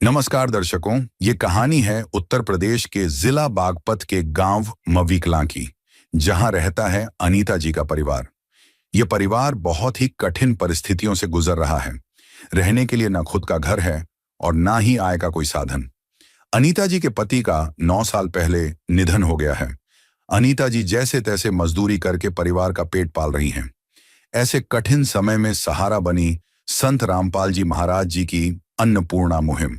नमस्कार दर्शकों, ये कहानी है उत्तर प्रदेश के जिला बागपत के गांव मवीकलां की, जहां रहता है अनीता जी का परिवार। ये परिवार बहुत ही कठिन परिस्थितियों से गुजर रहा है। रहने के लिए ना खुद का घर है और ना ही आय का कोई साधन। अनीता जी के पति का 9 साल पहले निधन हो गया है। अनीता जी जैसे तैसे मजदूरी करके परिवार का पेट पाल रही हैं। ऐसे कठिन समय में सहारा बनी संत रामपाल जी महाराज जी की अन्नपूर्णा मुहिम।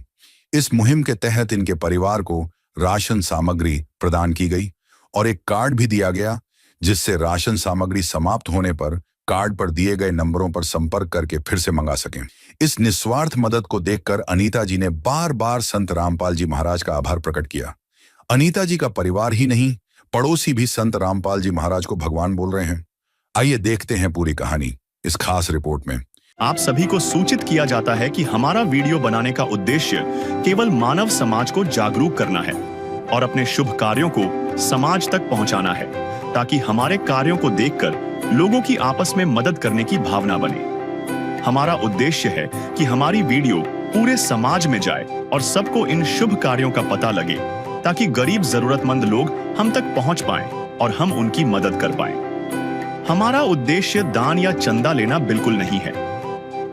इस मुहिम के तहत इनके परिवार को राशन सामग्री प्रदान की गई और एक कार्ड भी दिया गया, जिससे राशन सामग्री समाप्त होने पर कार्ड पर दिए गए नंबरों पर संपर्क करके फिर से मंगा सकें। इस निस्वार्थ मदद को देखकर अनीता जी ने बार बार संत रामपाल जी महाराज का आभार प्रकट किया। अनीता जी का परिवार ही नहीं, पड़ोसी भी संत रामपाल जी महाराज को भगवान बोल रहे हैं। आइए देखते हैं पूरी कहानी इस खास रिपोर्ट में। आप सभी को सूचित किया जाता है कि हमारा वीडियो बनाने का उद्देश्य केवल मानव समाज को जागरूक करना है और अपने शुभ कार्यों को समाज तक पहुंचाना है, ताकि हमारे कार्यों को देखकर लोगों की आपस में मदद करने की भावना बने। हमारा उद्देश्य है कि हमारी वीडियो पूरे समाज में जाए और सबको इन शुभ कार्यों का पता लगे, ताकि गरीब जरूरतमंद लोग हम तक पहुंच पाएं और हम उनकी मदद कर पाएं। हमारा उद्देश्य दान या चंदा लेना बिल्कुल नहीं है।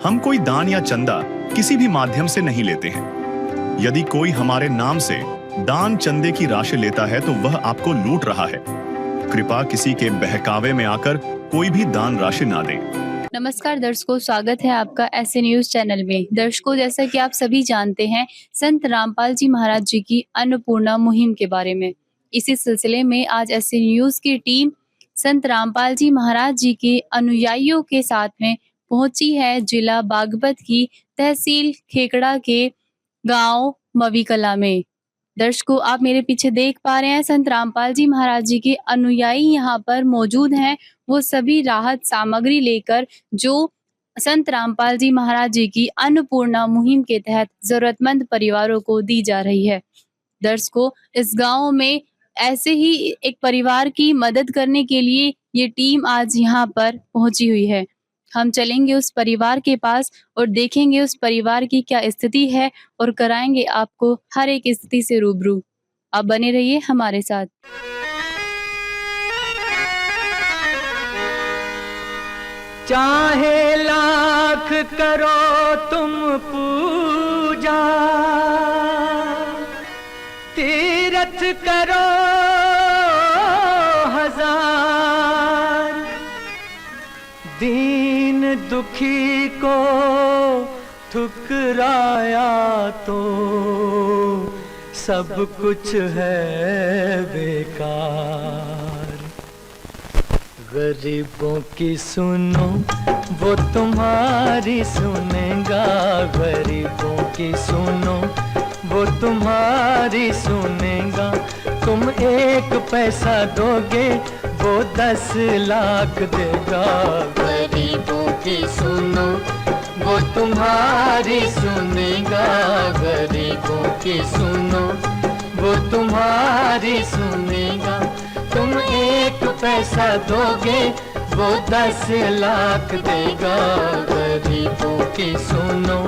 हम कोई दान या चंदा किसी भी माध्यम से नहीं लेते हैं। यदि कोई हमारे नाम से दान चंदे की राशि लेता है तो वह आपको लूट रहा है। कृपया किसी के बहकावे में आकर कोई भी दान राशि ना दें। नमस्कार दर्शकों, स्वागत है आपका ऐसे न्यूज चैनल में। दर्शकों, जैसा कि आप सभी जानते हैं, संत रामपाल जी महाराज जी की अन्नपूर्णा मुहिम के बारे में। इसी सिलसिले में आज ऐसे न्यूज की टीम संत रामपाल जी महाराज जी के अनुयायियों के साथ में पहुंची है जिला बागपत की तहसील खेकड़ा के गांव मवीकला में। दर्शकों, आप मेरे पीछे देख पा रहे हैं, संत रामपाल जी महाराज जी के अनुयायी यहाँ पर मौजूद हैं। वो सभी राहत सामग्री लेकर जो संत रामपाल जी महाराज जी की अन्नपूर्णा मुहिम के तहत जरूरतमंद परिवारों को दी जा रही है। दर्शकों, इस गांव में ऐसे ही एक परिवार की मदद करने के लिए ये टीम आज यहाँ पर पहुंची हुई है। हम चलेंगे उस परिवार के पास और देखेंगे उस परिवार की क्या स्थिति है और कराएंगे आपको हर एक स्थिति से रूबरू। आप बने रहिए हमारे साथ। चाहे लाख करो तुम पूजा, तीरथ करो हजार, दीन दुखी को ठुकराया तो सब कुछ है बेकार। गरीबों की सुनो वो तुम्हारी सुनेगा, गरीबों की सुनो वो तुम्हारी सुनेगा। तुम 1 पैसा दोगे वो 10 लाख देगा। गरीबों की सुनो वो तुम्हारी सुनेगा, गरीबों की सुनो वो तुम्हारी सुनेगा। तुम 1 पैसा दोगे वो 10 लाख देगा। गरीबों की सुनो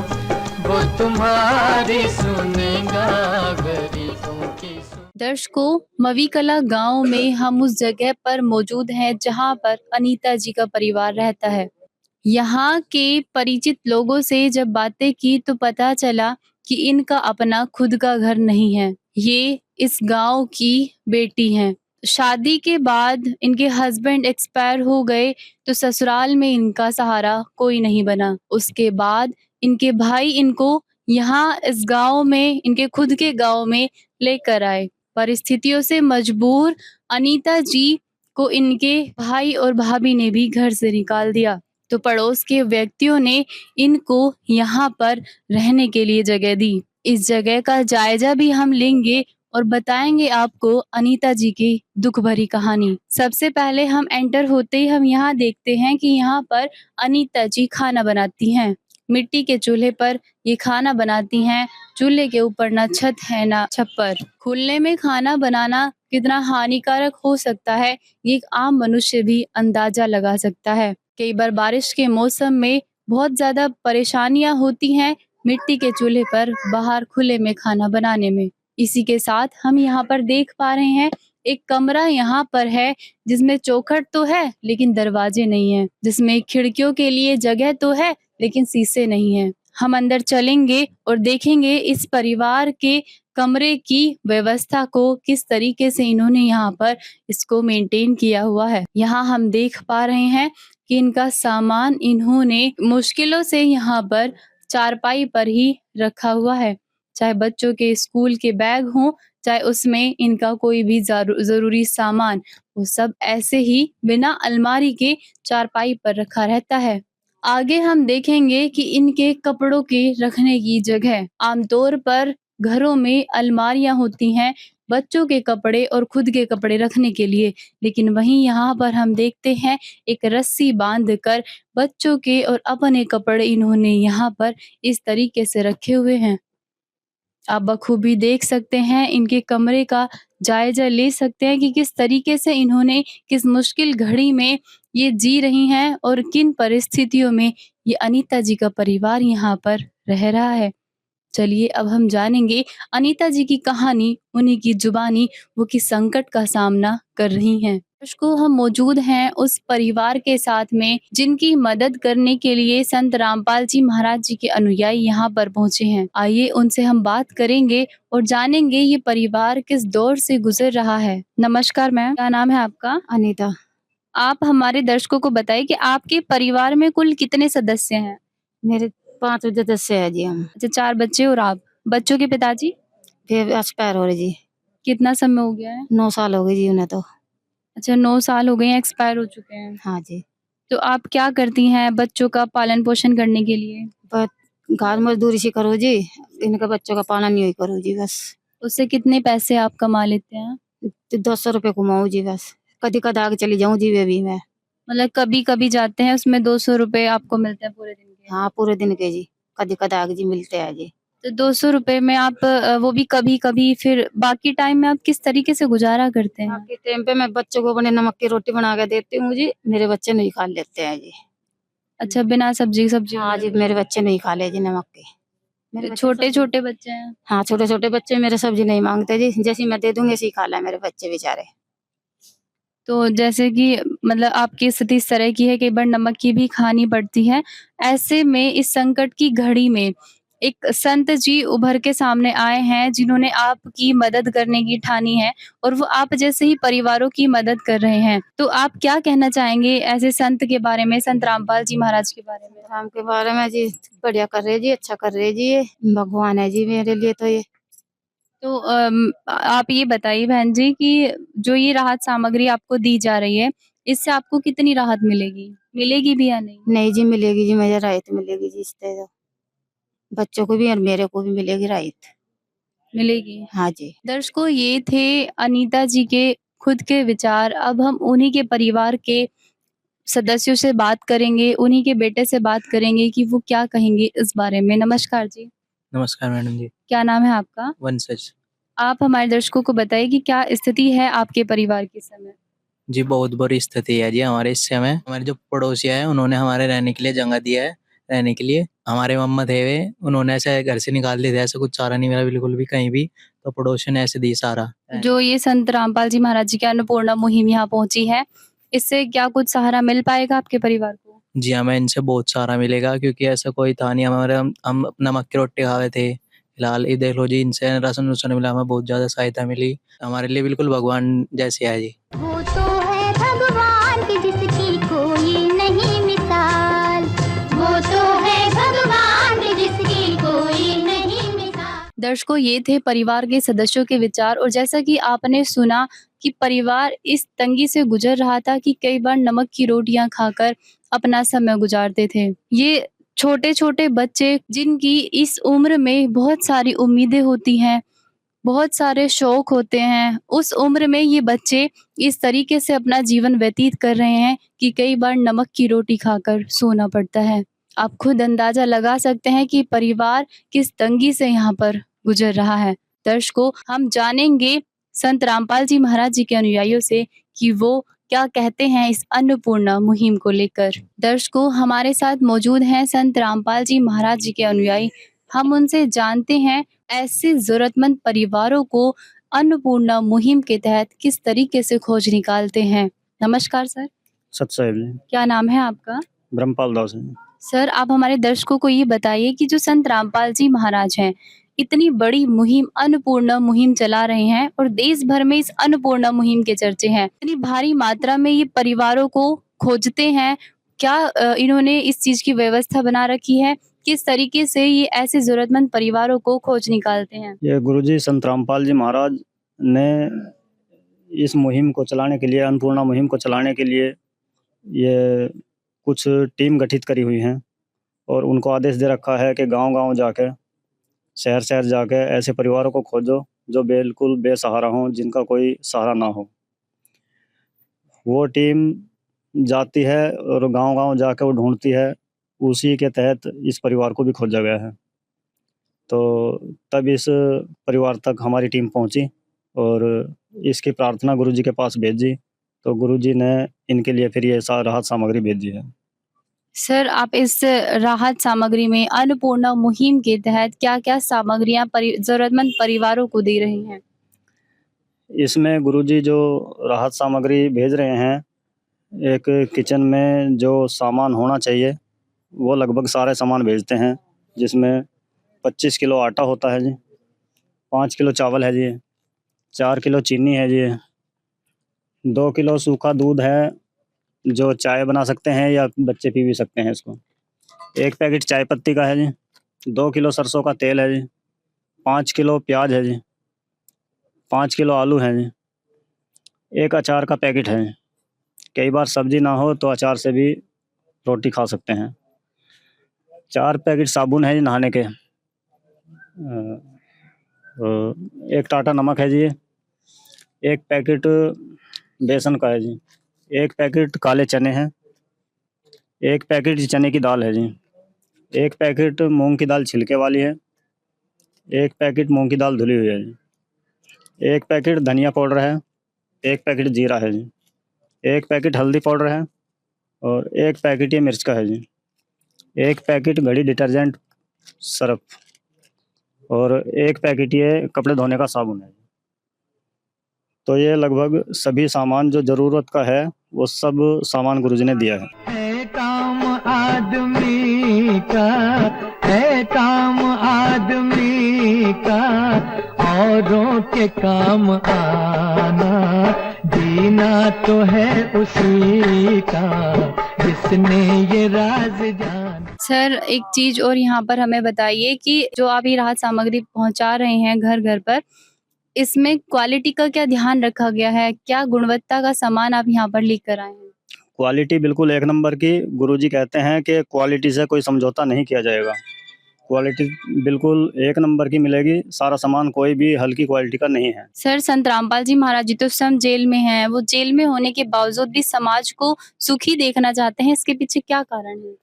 वो तुम्हारी सुनेगा, गरीबों की। दर्शकों, मवीकला गांव में हम उस जगह पर मौजूद हैं जहां पर अनीता जी का परिवार रहता है। यहाँ के परिचित लोगों से जब बातें की तो पता चला कि इनका अपना खुद का घर नहीं है। ये इस गांव की बेटी हैं। शादी के बाद इनके हस्बैंड एक्सपायर हो गए तो ससुराल में इनका सहारा कोई नहीं बना। उसके बाद इनके भाई इनको यहाँ इस गांव में, इनके खुद के गांव में लेकर आए। परिस्थितियों से मजबूर अनीता जी को इनके भाई और भाभी ने भी घर से निकाल दिया, तो पड़ोस के व्यक्तियों ने इनको यहाँ पर रहने के लिए जगह दी। इस जगह का जायजा भी हम लेंगे और बताएंगे आपको अनीता जी की दुख भरी कहानी। सबसे पहले हम एंटर होते ही हम यहाँ देखते हैं कि यहाँ पर अनीता जी खाना बनाती हैं। मिट्टी के चूल्हे पर ये खाना बनाती हैं। चूल्हे के ऊपर ना छत है ना छप्पर। खुले में खाना बनाना कितना हानिकारक हो सकता है, ये एक आम मनुष्य भी अंदाजा लगा सकता है। कई बार बारिश के मौसम में बहुत ज्यादा परेशानियां होती हैं, मिट्टी के चूल्हे पर बाहर खुले में खाना बनाने में। इसी के साथ हम यहाँ पर देख पा रहे हैं एक कमरा यहाँ पर है जिसमें चौखट तो है लेकिन दरवाजे नहीं है, जिसमें खिड़कियों के लिए जगह तो है लेकिन शीशे नहीं है। हम अंदर चलेंगे और देखेंगे इस परिवार के कमरे की व्यवस्था को किस तरीके से इन्होंने यहाँ पर इसको मेंटेन किया हुआ है। यहाँ हम देख पा रहे हैं कि इनका सामान इन्होंने मुश्किलों से यहाँ पर चारपाई पर ही रखा हुआ है। चाहे बच्चों के स्कूल के बैग हों, चाहे उसमें इनका कोई भी ज़रूरी सामान, वो सब ऐसे ही बिना अलमारी के चारपाई पर रखा रहता है। आगे हम देखेंगे कि इनके कपड़ों के रखने की जगह, आमतौर पर घरों में अलमारियाँ होती हैं बच्चों के कपड़े और खुद के कपड़े रखने के लिए, लेकिन वहीं यहाँ पर हम देखते हैं एक रस्सी बांधकर बच्चों के और अपने कपड़े इन्होंने यहाँ पर इस तरीके से रखे हुए हैं। आप बखूबी देख सकते हैं, इनके कमरे का जायज़ा ले सकते हैं कि किस तरीके से इन्होंने किस मुश्किल घड़ी में ये जी रही हैं और किन परिस्थितियों में ये अनीता जी का परिवार यहाँ पर रह रहा है। चलिए अब हम जानेंगे अनीता जी की कहानी, उन्हीं की जुबानी वो किस संकट का सामना कर रही हैं। दर्शकों, हम मौजूद हैं उस परिवार के साथ में जिनकी मदद करने के लिए संत रामपाल जी महाराज जी के अनुयायी यहाँ पर पहुँचे हैं। आइए उनसे हम बात करेंगे और जानेंगे ये परिवार किस दौर से गुजर रहा है। नमस्कार मैम, क्या नाम है आपका? अनीता। आप हमारे दर्शकों को बताइए कि आपके परिवार में कुल कितने सदस्य हैं? मेरे 5 सदस्य है जी हम। अच्छा, 4 बच्चे और आप। बच्चों के पिताजी? फिर एक्सपायर हो रहे जी। कितना समय हो गया है? 9 साल हो गए जी उन्हें तो। अच्छा, 9 साल हो गए हैं, एक्सपायर हो चुके हैं। हाँ जी। तो आप क्या करती हैं बच्चों का पालन-पोषण करने के लिए? पर घर मजदूरी सी करो जी, इनका बच्चों का पालन यही करो जी बस। उससे कितने पैसे आप कमा लेते हैं? 200 रुपए कमाऊँ जी बस। कदी-कदा के चली जाऊँ जी वे भी मैं। मतलब कभी-कभी जाते हैं उसमें 200 रुपए आपको मिलते हैं पूरे दिन के? हाँ, पूरे दिन के जी। कदी-कदा के जी मिलते हैं जी। तो 200 रुपए में आप वो भी कभी-कभी, फिर बाकी टाइम में आप किस तरीके से गुज़ारा करते हैं? बाकी टाइम पे मैं बच्चों को अपने नमक की रोटी बना के देती हूँ जी, मेरे बच्चे नहीं खा लेते हैं जी। अच्छा, बिना सब्जी हाँ जी, मेरे बच्चे नहीं खा ले जी नमक के। मेरे बच्चे छोटे-छोटे बच्चे हैं? हाँ, छोटे-छोटे बच्चे मेरे सब्जी नहीं माँगते जी, जैसी मैं दे दूँगी ऐसे ही खा लें मेरे बच्चे बेचारे। तो जैसे कि मतलब आपकी स्थिति इस तरह की है, कई बार नमक की भी खानी पड़ती है। ऐसे में इस संकट की घड़ी में एक संत जी उभर के सामने आए हैं जिन्होंने आपकी मदद करने की ठानी है और वो आप जैसे ही परिवारों की मदद कर रहे हैं। तो आप क्या कहना चाहेंगे ऐसे संत के बारे में, संत रामपाल जी महाराज के बारे में? राम के बारे में जी बढ़िया कर रहे जी, अच्छा कर रहे जी ये। भगवान है जी मेरे लिए तो ये। तो आप ये बताइए बहन जी कि जो ये राहत सामग्री आपको दी जा रही है, इससे आपको कितनी राहत मिलेगी? मिलेगी भी या नहीं? नहीं जी मिलेगी जी, मुझे राहत मिलेगी जी इससे तो। बच्चों को भी और मेरे को भी मिलेगी राहत। मिलेगी। हाँ जी। दर्शकों, ये थे अनीता जी के खुद के विचार। अब हम उन्हीं के परिवार के सदस्यों से बात करेंगे, उन्हीं के बेटे से बात करेंगे कि वो क्या कहेंगे इस बारे में। नमस्कार जी, नमस्कार मैडम जी। क्या नाम है आपका? वंशज। आप हमारे दर्शकों को बताइए कि क्या स्थिति है आपके परिवार की इस समय? जी, बहुत बुरी स्थिति है जी हमारे इस समय। हमारे जो पड़ोसिया हैं उन्होंने हमारे रहने के लिए जगह दिया है, रहने के लिए। हमारे मम्मा थे वे, उन्होंने ऐसे घर से निकाल दिया था, ऐसा कुछ चारा नहीं मिला बिल्कुल भी कहीं भी, तो पड़ोसियों ने ऐसे दी सारा। जो ये संत रामपाल जी महाराज जी की अन्नपूर्णा मुहिम यहाँ पहुँची है, इससे क्या कुछ सहारा मिल पाएगा आपके परिवार को? जी, हमें इनसे बहुत सारा मिलेगा क्योंकि ऐसा कोई था नहीं हमारे, हम नमक की रोटी खाए थे। फिलहाल ये देख लो जी, इनसे राशन-वाशन मिला, हमें बहुत ज़्यादा सहायता मिली। हमारे लिए बिल्कुल भगवान जैसे है जी। वो तो है भगवान की जिसकी कोई नहीं मिसाल, वो तो है भगवान की जिसकी कोई नहीं मिसाल। दर्शकों, ये थे परिवार के सदस्यों के विचार और जैसा कि आपने सुना कि परिवार इस तंगी से गुजर रहा था कि कई बार नमक की रोटियां खाकर अपना समय गुजारते थे। ये छोटे-छोटे बच्चे जिनकी इस उम्र में बहुत सारी उम्मीदें होती हैं, बहुत सारे शौक होते हैं, उस उम्र में ये बच्चे इस तरीके से अपना जीवन व्यतीत कर रहे हैं कि कई बार नमक की रोटी खाकर सोना पड़ता है। आप खुद अंदाज़ा लगा सकते हैं कि परिवार किस तंगी से यहाँ पर गुजर रहा है। दर्शकों, हम जानेंगे संत रामपाल जी महाराज जी के अनुयायियों से कि वो क्या कहते हैं इस अन्नपूर्णा मुहिम को लेकर। दर्शकों, हमारे साथ मौजूद हैं संत रामपाल जी महाराज जी के अनुयायी। हम उनसे जानते हैं ऐसे जरूरतमंद परिवारों को अन्नपूर्णा मुहिम के तहत किस तरीके से खोज निकालते हैं। नमस्कार सर, सत साहिब जी, क्या नाम है आपका? ब्रह्मपाल दास है। सर, आप हमारे दर्शकों को ये बताइए कि जो संत रामपाल जी महाराज हैं, इतनी बड़ी मुहिम अन्नपूर्णा मुहिम चला रहे हैं और देश भर में इस अन्नपूर्णा मुहिम के चर्चे हैं। इतनी भारी मात्रा में ये परिवारों को खोजते हैं। क्या इन्होंने इस चीज की व्यवस्था बना रखी है? किस तरीके से ये ऐसे जरूरतमंद परिवारों को खोज निकालते हैं? ये गुरुजी संत रामपाल जी महाराज ने इस मुहिम को चलाने के लिए, अन्नपूर्णा मुहिम को चलाने के लिए ये कुछ टीम गठित करी हुई हैं और उनको आदेश दे रखा है कि गांव-गांव जाके, शहर-शहर जाके ऐसे परिवारों को खोजो जो बिल्कुल बेसहारा हों, जिनका कोई सहारा ना हो। वो टीम जाती है और गांव-गांव जाके वो ढूंढती है। उसी के तहत इस परिवार को भी खोजा गया है। तो तब इस परिवार तक हमारी टीम पहुंची और इसकी प्रार्थना गुरुजी के पास भेजी, तो गुरुजी ने इनके लिए फिर ये राहत सामग्री भेजी है। सर, आप इस राहत सामग्री में अन्नपूर्णा मुहिम के तहत क्या-क्या सामग्रियां जरूरतमंद परिवारों को दे रहे हैं? इसमें गुरुजी जो राहत सामग्री भेज रहे हैं, एक किचन में जो सामान होना चाहिए वो लगभग सारे सामान भेजते हैं, जिसमें 25 किलो आटा होता है जी, 5 किलो चावल है जी, 4 किलो चीनी है जी, 2 किलो सूखा दूध है जो चाय बना सकते हैं या बच्चे पी भी सकते हैं इसको, 1 पैकेट चाय पत्ती का है जी, 2 किलो सरसों का तेल है जी, 5 किलो प्याज है जी, 5 किलो आलू है जी, 1 अचार का पैकेट है। कई बार सब्जी ना हो तो अचार से भी रोटी खा सकते हैं। 4 पैकेट साबुन है जी नहाने के, 1 टाटा नमक है जी, 1 पैकेट बेसन का है जी, 1 पैकेट काले चने हैं, 1 पैकेट चने की दाल है जी, 1 पैकेट मूंग की दाल छिलके वाली है, 1 पैकेट मूंग की दाल धुली हुई है जी, 1 पैकेट धनिया पाउडर है, 1 पैकेट जीरा है जी, 1 पैकेट हल्दी पाउडर है और 1 पैकेट ये मिर्च का है जी, 1 पैकेट घड़ी डिटर्जेंट सर्फ और 1 पैकेट ये कपड़े धोने का साबुन है। तो ये लगभग सभी सामान जो ज़रूरत का है वो सब सामान गुरुजी ने दिया है काम आदमी का, है काम आदमी का, औरों के काम आना, जीना तो है उसी का जिसने ये राज जाना। सर, एक चीज और यहाँ पर हमें बताइए कि जो आप ये राहत सामग्री पहुंचा रहे हैं घर घर पर, इसमें क्वालिटी का क्या ध्यान रखा गया है? क्या गुणवत्ता का सामान आप यहाँ पर लेकर आए हैं? क्वालिटी बिल्कुल 1 नंबर की। गुरुजी कहते हैं कि क्वालिटी से कोई समझौता नहीं किया जाएगा। क्वालिटी बिल्कुल 1 नंबर की मिलेगी। सारा सामान कोई भी हल्की क्वालिटी का नहीं है। सर, संत रामपाल जी महाराज जी तो इस समय जेल में हैं। वो जेल में होने के बावजूद भी समाज को सुखी देखना चाहते हैं। इसके पीछे क्या कारण है?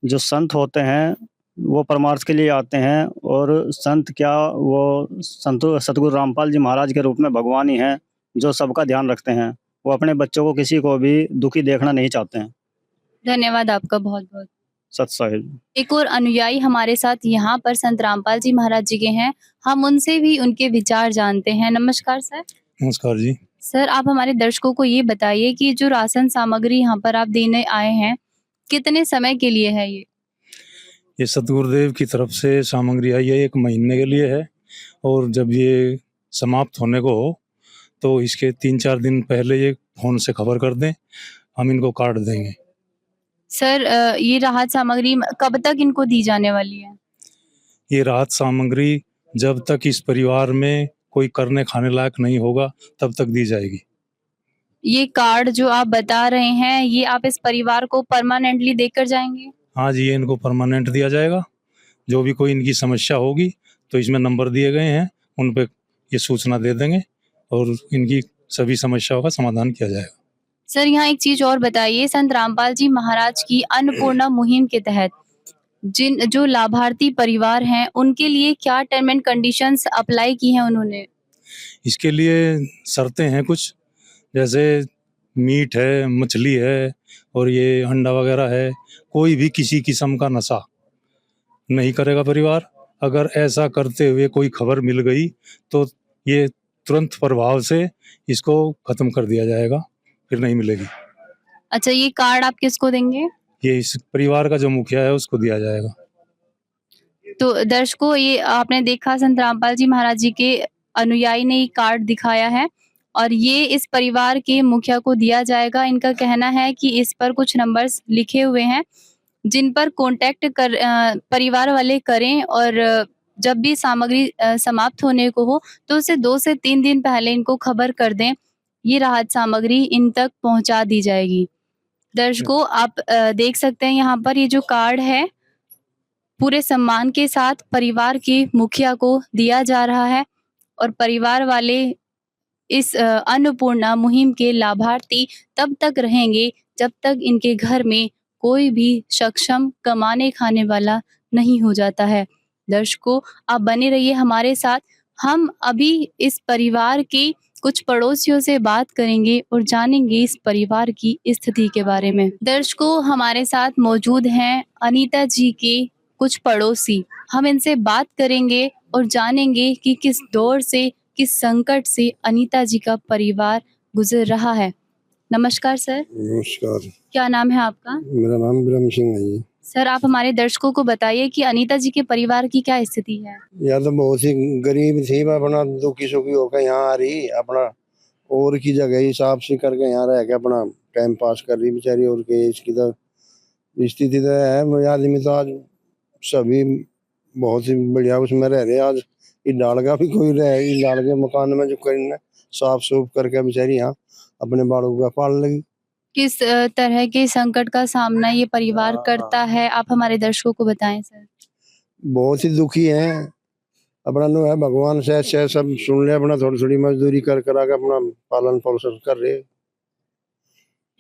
जो संत होते हैं वो परमार्थ के लिए आते हैं और संत क्या, वो सतगुरु रामपाल जी महाराज के रूप में भगवान ही हैं जो सबका ध्यान रखते हैं। वो अपने बच्चों को किसी को भी दुखी देखना नहीं चाहते हैं। धन्यवाद आपका बहुत-बहुत। सत साहिब। एक और अनुयायी हमारे साथ यहाँ पर संत रामपाल जी महाराज जी के हैं। हम उनसे भी उनके विचार जानते हैं। नमस्कार सर। नमस्कार जी। सर, आप हमारे दर्शकों को ये बताइए कि जो राशन सामग्री यहाँ पर आप देने आए हैं, कितने समय के लिए है ये? ये सतगुरुदेव की तरफ से सामग्री आई है, 1 महीने के लिए है और जब ये समाप्त होने को हो तो इसके 3-4 दिन पहले ये फ़ोन से खबर कर दें, हम इनको काट देंगे। सर, ये राहत सामग्री कब तक इनको दी जाने वाली है? ये राहत सामग्री जब तक इस परिवार में कोई करने खाने लायक नहीं होगा तब तक दी जाएगी। ये कार्ड जो आप बता रहे हैं, ये आप इस परिवार को परमानेंटली देकर जाएंगे? हाँ जी, ये इनको परमानेंट दिया जाएगा। जो भी कोई इनकी समस्या होगी तो इसमें नंबर दिए गए हैं, उन पे ये सूचना दे देंगे और इनकी सभी समस्याओं का समाधान किया जाएगा। सर, यहाँ एक चीज और बताइए, संत रामपाल जी महाराज की अन्नपूर्णा मुहिम के तहत जो लाभार्थी परिवार हैं, उनके लिए क्या टर्म एंड कंडीशंस अप्लाई की हैं उन्होंने? इसके लिए शर्तें हैं कुछ, जैसे मीट है, मछली है और ये अंडा वगैरह है। कोई भी किसी किस्म का नशा नहीं करेगा परिवार। अगर ऐसा करते हुए कोई खबर मिल गई तो ये तुरंत प्रभाव से इसको खत्म कर दिया जाएगा, फिर नहीं मिलेगी। अच्छा, ये कार्ड आप किसको देंगे? ये इस परिवार का जो मुखिया है उसको दिया जाएगा। तो दर्शकों, ये आपने देखा संत रामपाल जी महाराज जी के अनुयायी ने ये कार्ड दिखाया है और ये इस परिवार के मुखिया को दिया जाएगा। इनका कहना है कि इस पर कुछ नंबर्स लिखे हुए हैं जिन पर कांटेक्ट कर परिवार वाले करें और जब भी सामग्री समाप्त होने को हो तो उसे 2 से 3 दिन पहले इनको खबर कर दें। ये राहत सामग्री इन तक पहुंचा दी जाएगी। दर्शकों, आप देख सकते हैं यहाँ पर ये जो कार्ड है पूरे सम्मान के साथ परिवार के मुखिया को दिया जा रहा है और परिवार वाले इस अन्नपूर्णा मुहिम के लाभार्थी तब तक रहेंगे जब तक इनके घर में कोई भी सक्षम कमाने खाने वाला नहीं हो जाता है। दर्शकों, आप बने रहिए हमारे साथ। हम अभी इस परिवार के कुछ पड़ोसियों से बात करेंगे और जानेंगे इस परिवार की स्थिति के बारे में। दर्शकों, हमारे साथ मौजूद हैं अनीता जी के कुछ पड़ोसी। हम इनसे बात करेंगे और जानेंगे कि किस दौर से, किस संकट से अनीता जी का परिवार गुजर रहा है। नमस्कार सर। नमस्कार। क्या नाम है आपका? मेरा नाम ब्रह्म सिंह है जी। सर, आप हमारे दर्शकों को बताइए कि अनीता जी के परिवार की क्या स्थिति है? यार तो बहुत ही गरीब थी, अपना दुखी सुखी होकर यहाँ आ रही, अपना और की जगह ही साफ सी करके यहाँ रह के अपना टाइम पास कर रही बेचारी। और के इसकी तो स्थिति तो है, आदमी तो आज सभी बहुत ही बढ़िया उसमें रह रहे। आज इस डाल का भी कोई रह, इस डाल के मकान में जो करना साफ सूफ करके बेचारी यहाँ अपने बालों का पाल लगी। किस तरह के संकट का सामना ये परिवार करता है, आप हमारे दर्शकों को बताएं सर। बहुत ही दुखी है, अपना नो है भगवान से सब सुन ले, अपना थोड़ी थोड़ी मजदूरी कर करा के अपना पालन पोषण कर रहे।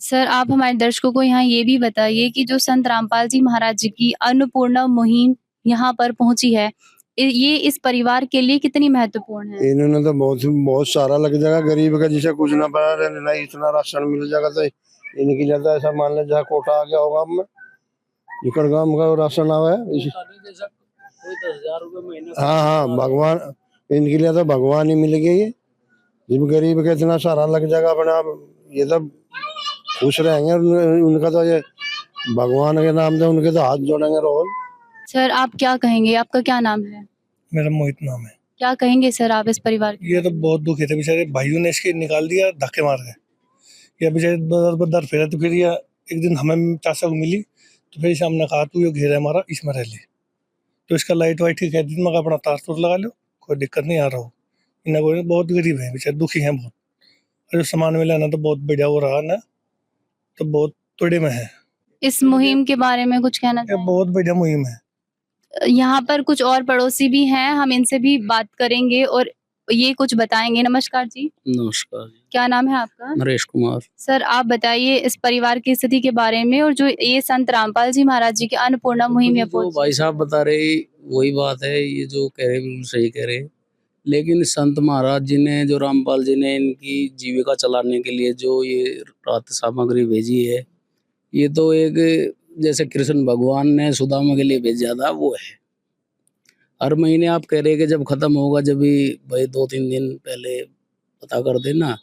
सर, आप हमारे दर्शकों को यहाँ ये भी बताइए कि जो संत रामपाल जी महाराज जी की अन्नपूर्णा मुहिम यहाँ पर पहुंची है, ये इस परिवार के लिए कितनी महत्वपूर्ण है? इन्होंने तो बहुत सारा लग जाएगा। गरीब का जिसे कुछ ना पड़ा नहीं, इतना राशन मिल जाएगा तो इनकी ज्यादा ऐसा मान ले जहाँ कोटा आ गया होगा में इकड़ गांव का राशन आवा है। हाँ, भगवान इनके लिए तो भगवान ही मिल गई है। जब गरीब का इतना सारा लग जाएगा अपना, ये तो खुश रहेंगे। उनका तो ये भगवान के नाम से उनके तो हाथ जोड़ेंगे रोज। सर, आप क्या कहेंगे? आपका क्या नाम है? मेरा मोहित नाम है। क्या कहेंगे सर आप इस परिवार के? ये तो बहुत दुखी थे बेचारे, भाइयों ने इसके निकाल दिया धक्के मार के। या बेचारे दर फेरा तो फिर या एक दिन हमें चाचा को मिली तो फिर हमने कहा तू ये घेर है हमारा, इसमें रह ले, तो इसका लाइट वाइट ठीक है, मगर अपना तार तोड़ लगा लो, कोई दिक्कत नहीं आ रहा हो। इन कोई बहुत गरीब है बेचारे, दुखी हैं बहुत। और जो सामान मिला ना तो बहुत बढ़िया हो रहा ना, तो बहुत तोड़े में है। इस मुहिम के बारे में कुछ कहना चाहेंगे? बहुत बढ़िया मुहिम है। यहाँ पर कुछ और पड़ोसी भी हैं, हम इनसे भी बात करेंगे और ये कुछ बताएंगे। नमस्कार जी। नमस्कार। क्या नाम है आपका? नरेश कुमार। सर, आप बताइए इस परिवार की स्थिति के बारे में और जो ये संत रामपाल जी महाराज जी की अन्नपूर्णा मुहिम है। तो भाई साहब बता रहे वही बात है, ये जो कह रहे बिल्कुल सही कह रहे। लेकिन संत महाराज जी ने, जो रामपाल जी ने इनकी जीविका चलाने के लिए जो ये राहत सामग्री भेजी है, ये तो एक जैसे कृष्ण भगवान ने सुदामा के लिए भेजा था वो है। हर महीने आप कह रहे कि जब खत्म होगा, जब भी भाई 2-3 दिन पहले पता कर देना,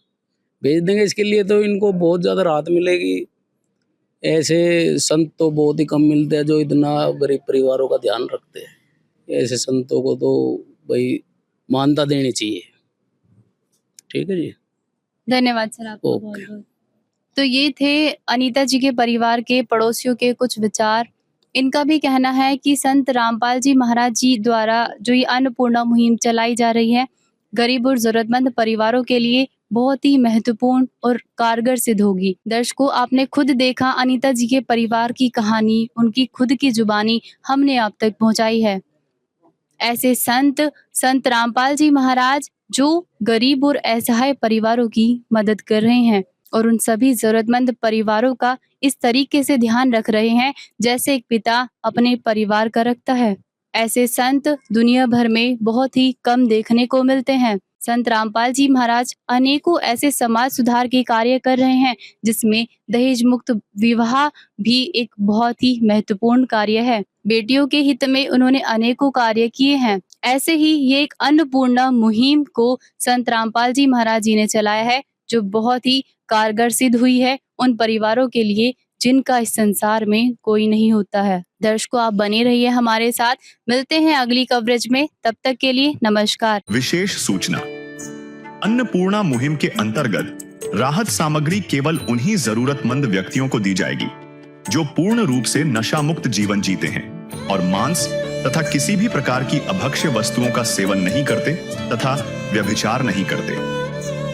भेज देंगे। इसके लिए तो इनको बहुत ज्यादा राहत मिलेगी। ऐसे संत तो बहुत ही कम मिलते हैं जो इतना गरीब परिवारों का ध्यान रखते हैं। ऐसे संतों को तो भाई मान्यता देनी चाहिए। ठीक है जी, धन्यवाद सर आपको बहुत बहुत। तो ये थे अनीता जी के परिवार के पड़ोसियों के कुछ विचार। इनका भी कहना है कि संत रामपाल जी महाराज जी द्वारा जो ये अन्नपूर्णा मुहिम चलाई जा रही है, गरीब और जरूरतमंद परिवारों के लिए बहुत ही महत्वपूर्ण और कारगर सिद्ध होगी। दर्शकों, आपने खुद देखा अनीता जी के परिवार की कहानी, उनकी खुद की जुबानी हमने आप तक पहुंचाई है। ऐसे संत रामपाल जी महाराज जो गरीब और असहाय परिवारों की मदद कर रहे हैं और उन सभी जरूरतमंद परिवारों का इस तरीके से ध्यान रख रहे हैं जैसे एक पिता अपने परिवार का रखता है। ऐसे संत दुनिया भर में बहुत ही कम देखने को मिलते हैं। संत रामपाल जी महाराज अनेकों ऐसे समाज सुधार के कार्य कर रहे हैं, जिसमें दहेज मुक्त विवाह भी एक बहुत ही महत्वपूर्ण कार्य है। बेटियों के हित में उन्होंने अनेकों कार्य किए हैं। ऐसे ही ये एक अन्नपूर्णा मुहिम को संत रामपाल जी महाराज जी ने चलाया है, जो बहुत ही कारगर सिद्ध हुई है उन परिवारों के लिए जिनका इस संसार में कोई नहीं होता है। दर्शकों, आप बने रहिए हमारे साथ, मिलते हैं अगली कवरेज में, तब तक के लिए नमस्कार। विशेष सूचना, अन्नपूर्णा मुहिम के अंतर्गत राहत सामग्री केवल उन्हीं जरूरतमंद व्यक्तियों को दी जाएगी जो पूर्ण रूप से नशा मुक्त जीवन जीते हैं और मांस तथा किसी भी प्रकार की अभक्ष्य वस्तुओं का सेवन नहीं करते तथा व्यभिचार नहीं करते,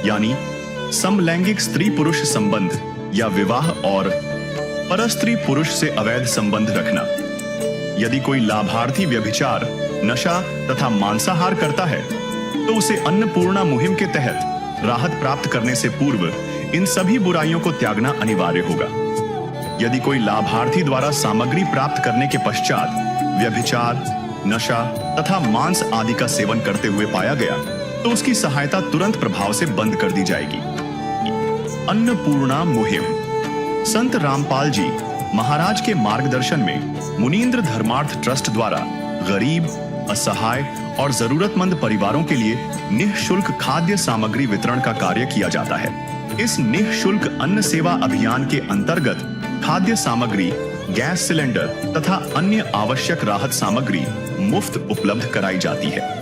यानी समलैंगिक स्त्री पुरुष संबंध या विवाह और परस्त्री पुरुष से अवैध संबंध रखना। यदि कोई लाभार्थी व्यभिचार, नशा तथा मांसाहार करता है तो उसे अन्नपूर्णा मुहिम के तहत राहत प्राप्त करने से पूर्व इन सभी बुराइयों को त्यागना अनिवार्य होगा। यदि कोई लाभार्थी द्वारा सामग्री प्राप्त करने के पश्चात व्यभिचार, नशा तथा मांस आदि का सेवन करते हुए पाया गया तो उसकी सहायता तुरंत प्रभाव से बंद कर दी जाएगी। अन्नपूर्णा मुहिम संत रामपाल जी महाराज के मार्गदर्शन में मुनींद्र धर्मार्थ ट्रस्ट द्वारा गरीब, असहाय और जरूरतमंद परिवारों के लिए निःशुल्क खाद्य सामग्री वितरण का कार्य किया जाता है। इस निःशुल्क अन्न सेवा अभियान के अंतर्गत खाद्य सामग्री, गैस सिलेंडर तथा अन्य आवश्यक राहत सामग्री मुफ्त उपलब्ध कराई जाती है।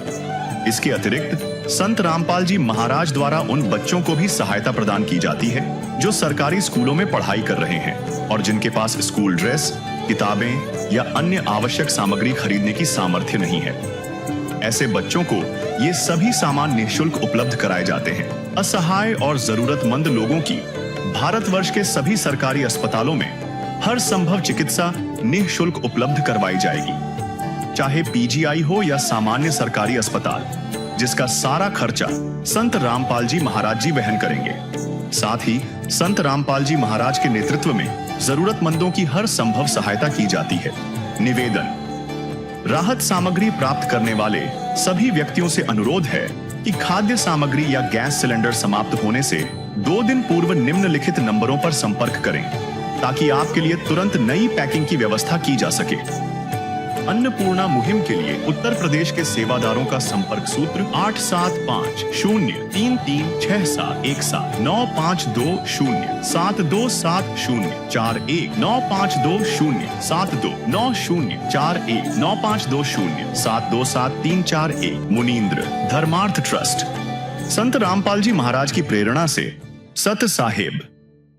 इसके अतिरिक्त संत रामपाल जी महाराज द्वारा उन बच्चों को भी सहायता प्रदान की जाती है जो सरकारी स्कूलों में पढ़ाई कर रहे हैं और जिनके पास स्कूल ड्रेस, किताबें या अन्य आवश्यक सामग्री खरीदने की सामर्थ्य नहीं है। ऐसे बच्चों को ये सभी सामान निःशुल्क उपलब्ध कराए जाते हैं। असहाय और जरूरतमंद लोगों की भारतवर्ष के सभी सरकारी अस्पतालों में हर संभव चिकित्सा निःशुल्क उपलब्ध करवाई जाएगी, चाहे पीजीआई हो या सामान्य सरकारी अस्पताल, जिसका सारा खर्चा संत रामपाल जी महाराज जी वहन करेंगे। साथ ही संत रामपाल जी महाराज के नेतृत्व में जरूरतमंदों की हर संभव सहायता की जाती है। निवेदन, राहत सामग्री प्राप्त करने वाले सभी व्यक्तियों से अनुरोध है कि खाद्य सामग्री या गैस सिलेंडर समाप्त होने से 2 दिन पूर्व निम्नलिखित नंबरों पर संपर्क करें ताकि आपके लिए तुरंत नई पैकिंग की व्यवस्था की जा सके। अन्नपूर्णा मुहिम के लिए उत्तर प्रदेश के सेवादारों का संपर्क सूत्र 8750336717 9520727041 952072909041 9520727341। मुनींद्र धर्मार्थ ट्रस्ट संत रामपाल जी महाराज की प्रेरणा से सत साहेब